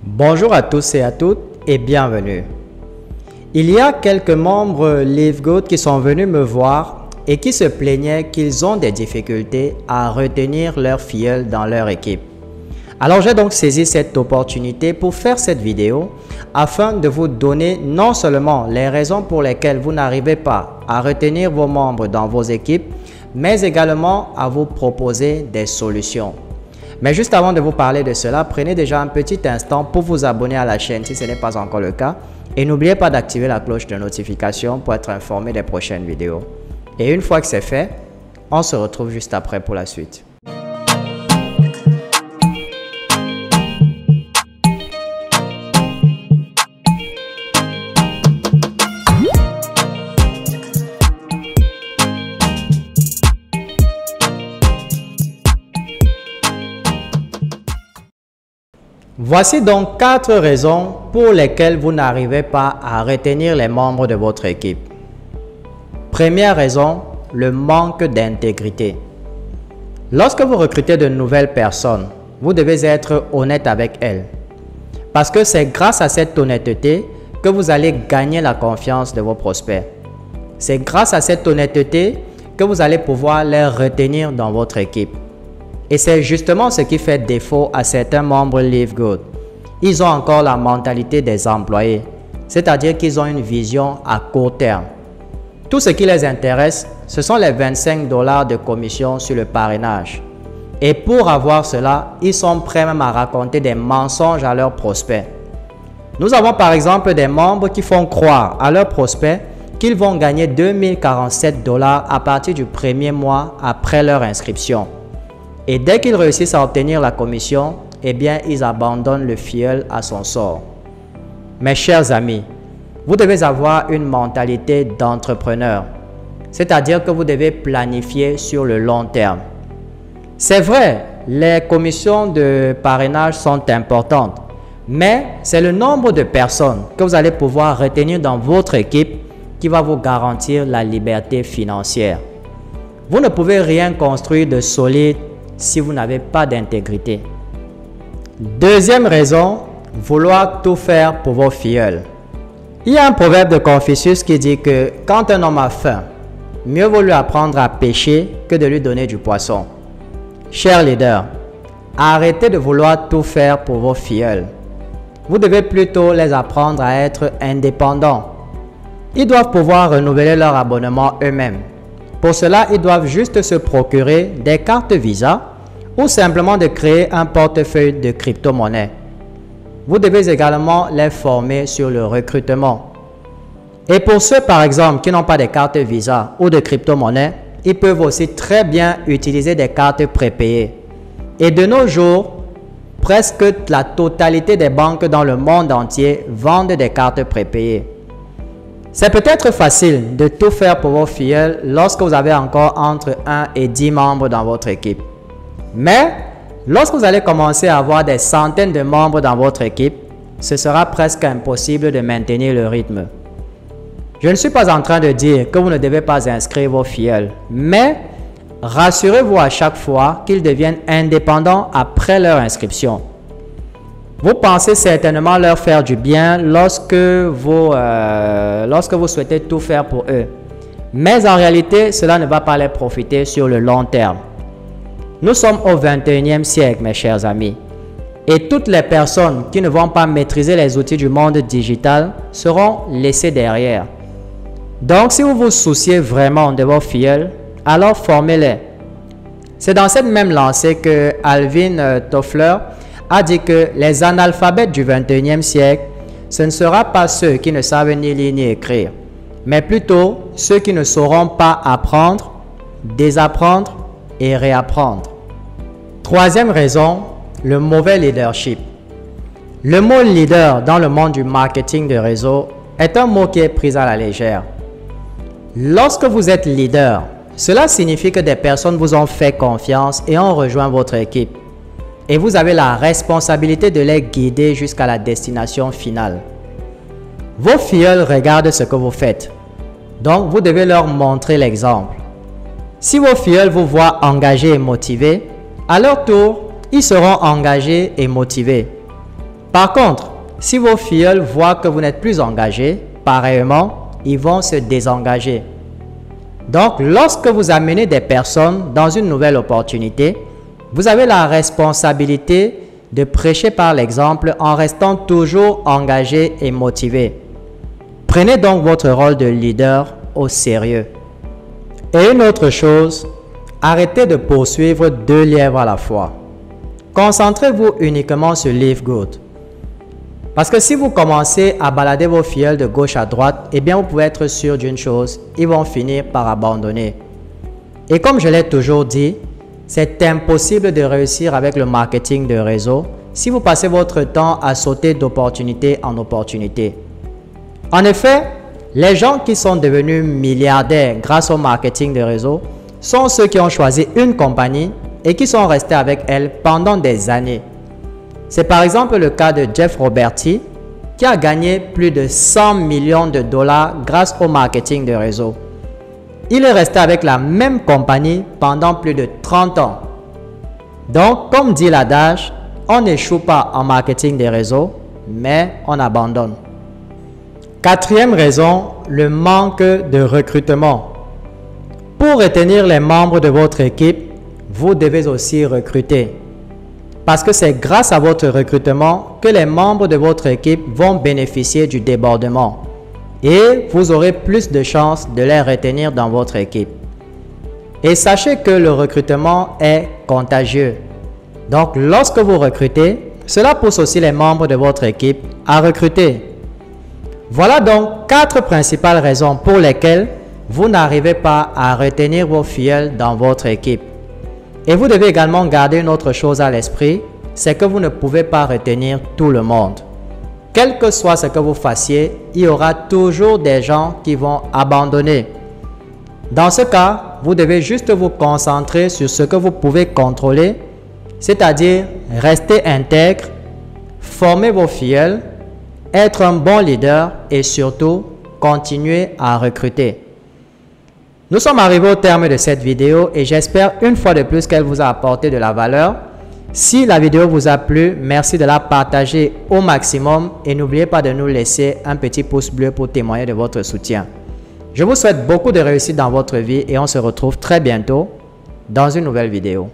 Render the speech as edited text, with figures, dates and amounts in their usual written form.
Bonjour à tous et à toutes et bienvenue. Il y a quelques membres Live Good qui sont venus me voir et qui se plaignaient qu'ils ont des difficultés à retenir leurs filleuls dans leur équipe. Alors j'ai donc saisi cette opportunité pour faire cette vidéo afin de vous donner non seulement les raisons pour lesquelles vous n'arrivez pas à retenir vos membres dans vos équipes, mais également à vous proposer des solutions. Mais juste avant de vous parler de cela, prenez déjà un petit instant pour vous abonner à la chaîne si ce n'est pas encore le cas. Et n'oubliez pas d'activer la cloche de notification pour être informé des prochaines vidéos. Et une fois que c'est fait, on se retrouve juste après pour la suite. Voici donc 4 raisons pour lesquelles vous n'arrivez pas à retenir les membres de votre équipe. Première raison, le manque d'intégrité. Lorsque vous recrutez de nouvelles personnes, vous devez être honnête avec elles. Parce que c'est grâce à cette honnêteté que vous allez gagner la confiance de vos prospects. C'est grâce à cette honnêteté que vous allez pouvoir les retenir dans votre équipe. Et c'est justement ce qui fait défaut à certains membres Live Good. Ils ont encore la mentalité des employés, c'est-à-dire qu'ils ont une vision à court terme. Tout ce qui les intéresse, ce sont les 25 $ de commission sur le parrainage. Et pour avoir cela, ils sont prêts même à raconter des mensonges à leurs prospects. Nous avons par exemple des membres qui font croire à leurs prospects qu'ils vont gagner 2047 $ à partir du premier mois après leur inscription. Et dès qu'ils réussissent à obtenir la commission, eh bien, ils abandonnent le filleul à son sort. Mes chers amis, vous devez avoir une mentalité d'entrepreneur, c'est-à-dire que vous devez planifier sur le long terme. C'est vrai, les commissions de parrainage sont importantes, mais c'est le nombre de personnes que vous allez pouvoir retenir dans votre équipe qui va vous garantir la liberté financière. Vous ne pouvez rien construire de solide si vous n'avez pas d'intégrité. Deuxième raison, vouloir tout faire pour vos filleuls. Il y a un proverbe de Confucius qui dit que quand un homme a faim, mieux vaut lui apprendre à pêcher que de lui donner du poisson. Chers leaders, arrêtez de vouloir tout faire pour vos filleuls. Vous devez plutôt les apprendre à être indépendants. Ils doivent pouvoir renouveler leur abonnement eux-mêmes. Pour cela, ils doivent juste se procurer des cartes Visa ou simplement de créer un portefeuille de crypto-monnaies. Vous devez également les former sur le recrutement. Et pour ceux par exemple qui n'ont pas de cartes Visa ou de crypto-monnaies, ils peuvent aussi très bien utiliser des cartes prépayées. Et de nos jours, presque la totalité des banques dans le monde entier vendent des cartes prépayées. C'est peut-être facile de tout faire pour vos filleuls lorsque vous avez encore entre 1 et 10 membres dans votre équipe. Mais lorsque vous allez commencer à avoir des centaines de membres dans votre équipe, ce sera presque impossible de maintenir le rythme. Je ne suis pas en train de dire que vous ne devez pas inscrire vos filleuls, mais rassurez-vous à chaque fois qu'ils deviennent indépendants après leur inscription. Vous pensez certainement leur faire du bien lorsque vous souhaitez tout faire pour eux. Mais en réalité, cela ne va pas les profiter sur le long terme. Nous sommes au 21e siècle, mes chers amis. Et toutes les personnes qui ne vont pas maîtriser les outils du monde digital seront laissées derrière. Donc, si vous vous souciez vraiment de vos filleuls, alors formez-les. C'est dans cette même lancée que Alvin Toffler a dit que les analphabètes du 21e siècle, ce ne sera pas ceux qui ne savent ni lire ni écrire, mais plutôt ceux qui ne sauront pas apprendre, désapprendre et réapprendre. Troisième raison, le mauvais leadership. Le mot leader dans le monde du marketing de réseau est un mot qui est pris à la légère. Lorsque vous êtes leader, cela signifie que des personnes vous ont fait confiance et ont rejoint votre équipe. Et vous avez la responsabilité de les guider jusqu'à la destination finale. Vos filleuls regardent ce que vous faites. Donc, vous devez leur montrer l'exemple. Si vos filleuls vous voient engagés et motivés, à leur tour, ils seront engagés et motivés. Par contre, si vos filleuls voient que vous n'êtes plus engagé, pareillement, ils vont se désengager. Donc, lorsque vous amenez des personnes dans une nouvelle opportunité, vous avez la responsabilité de prêcher par l'exemple en restant toujours engagé et motivé. Prenez donc votre rôle de leader au sérieux. Et une autre chose, arrêtez de poursuivre 2 lièvres à la fois. Concentrez-vous uniquement sur Live Good. Parce que si vous commencez à balader vos filleuls de gauche à droite, eh bien vous pouvez être sûr d'une chose, ils vont finir par abandonner. Et comme je l'ai toujours dit, c'est impossible de réussir avec le marketing de réseau si vous passez votre temps à sauter d'opportunité en opportunité. En effet, les gens qui sont devenus milliardaires grâce au marketing de réseau sont ceux qui ont choisi une compagnie et qui sont restés avec elle pendant des années. C'est par exemple le cas de Jeff Roberti qui a gagné plus de 100 millions de dollars grâce au marketing de réseau. Il est resté avec la même compagnie pendant plus de 30 ans. Donc, comme dit l'adage, on n'échoue pas en marketing des réseaux, mais on abandonne. 4e raison, le manque de recrutement. Pour retenir les membres de votre équipe, vous devez aussi recruter. Parce que c'est grâce à votre recrutement que les membres de votre équipe vont bénéficier du débordement. Et vous aurez plus de chances de les retenir dans votre équipe. Et sachez que le recrutement est contagieux. Donc, lorsque vous recrutez, cela pousse aussi les membres de votre équipe à recruter. Voilà donc 4 principales raisons pour lesquelles vous n'arrivez pas à retenir vos filleuls dans votre équipe. Et vous devez également garder une autre chose à l'esprit, c'est que vous ne pouvez pas retenir tout le monde. Quel que soit ce que vous fassiez, il y aura toujours des gens qui vont abandonner. Dans ce cas, vous devez juste vous concentrer sur ce que vous pouvez contrôler, c'est-à-dire rester intègre, former vos filleuls, être un bon leader et surtout continuer à recruter. Nous sommes arrivés au terme de cette vidéo et j'espère une fois de plus qu'elle vous a apporté de la valeur. Si la vidéo vous a plu, merci de la partager au maximum et n'oubliez pas de nous laisser un petit pouce bleu pour témoigner de votre soutien. Je vous souhaite beaucoup de réussite dans votre vie et on se retrouve très bientôt dans une nouvelle vidéo.